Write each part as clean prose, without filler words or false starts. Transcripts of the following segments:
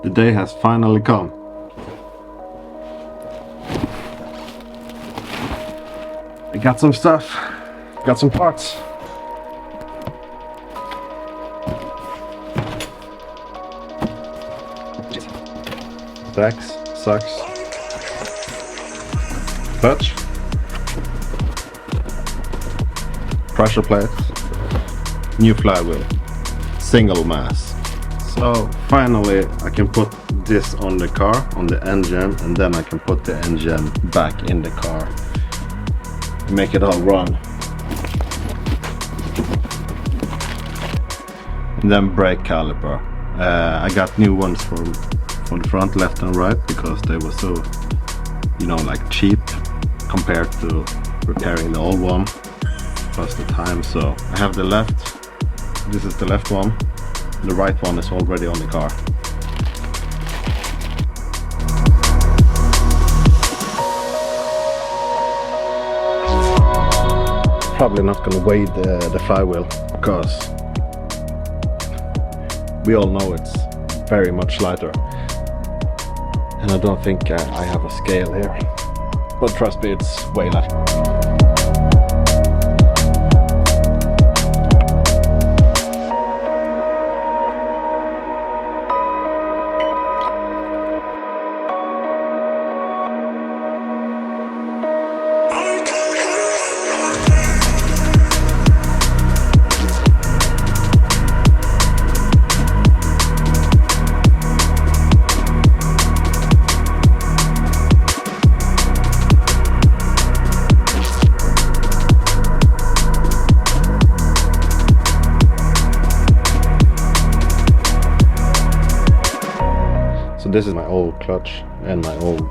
The day has finally come. I got some stuff, got some parts. Sachs, clutch, pressure plates, new flywheel, single mass. So finally I can put this on the car, on the engine, and then I can put the engine back in the car, make it all run. And then brake caliper. I got new ones for the front, left and right, because they were so, you know, like cheap compared to repairing the old one plus the time. So I have the left, this is the left one, the right one is already on the car. Probably not gonna weigh the flywheel, because we all know it's very much lighter. And I don't think I have a scale here, but trust me, it's way less. This is my old clutch and my old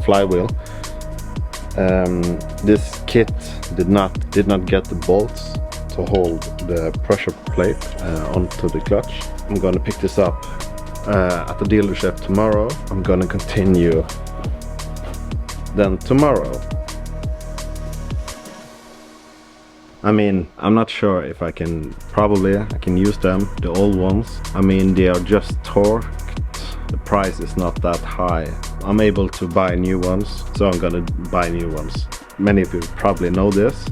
flywheel. This kit did not get the bolts to hold the pressure plate onto the clutch. I'm gonna pick this up at the dealership tomorrow. I'm gonna continue then tomorrow. I mean, I'm not sure if I can, probably I can use them, the old ones. I mean, they are just torqued. The price is not that high. I'm able to buy new ones, so I'm gonna buy new ones. Many of you probably know this.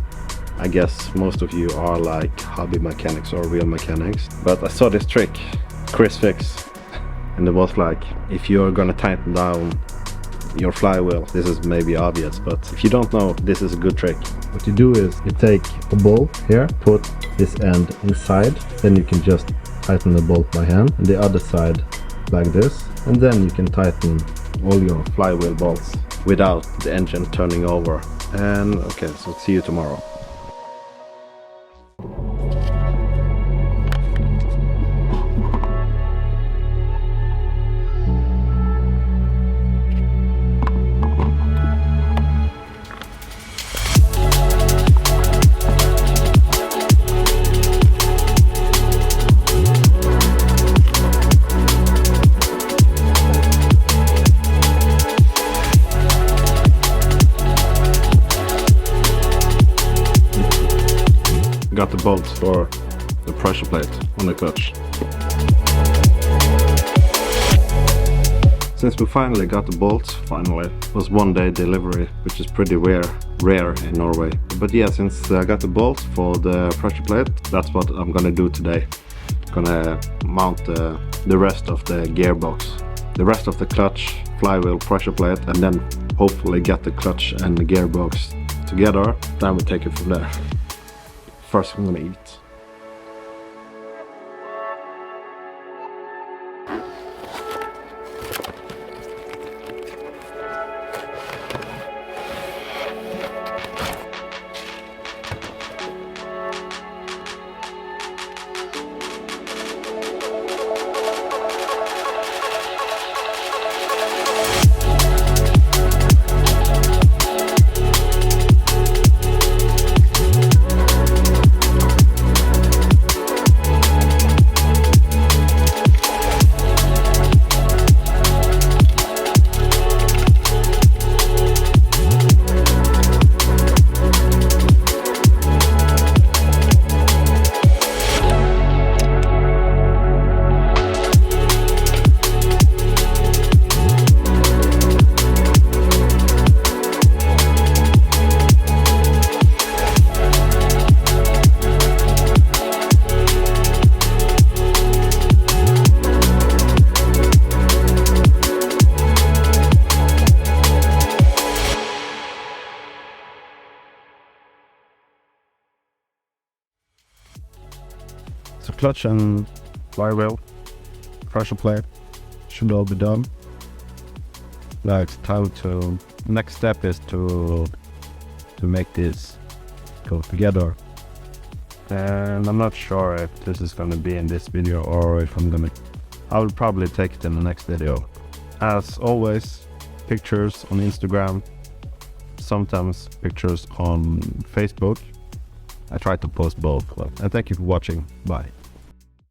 I guess most of you are like hobby mechanics or real mechanics. But I saw this trick, Chris Fix, and it was like, if you're gonna tighten down your flywheel, this is maybe obvious, but if you don't know, this is a good trick. What you do is you take a bolt here, put this end inside, then you can just tighten the bolt by hand, and the other side like this, and then you can tighten all your flywheel bolts without the engine turning over. And okay, so see you tomorrow. Got the bolts for the pressure plate on the clutch. Since we finally got the bolts, it was 1 day delivery, which is pretty rare in Norway. But yeah, since I got the bolts for the pressure plate, that's what I'm gonna do today. Gonna mount the rest of the gearbox, the rest of the clutch, flywheel, pressure plate, and then hopefully get the clutch and the gearbox together. Then we'll take it from there. First I'm gonna eat. clutch and flywheel, pressure plate should all be done. Now it's time to, next step is to make this go together. And I'm not sure if this is gonna be in this video or if I will probably take it in the next video. As always, pictures on Instagram, sometimes pictures on Facebook. I try to post both. And thank you for watching. Bye.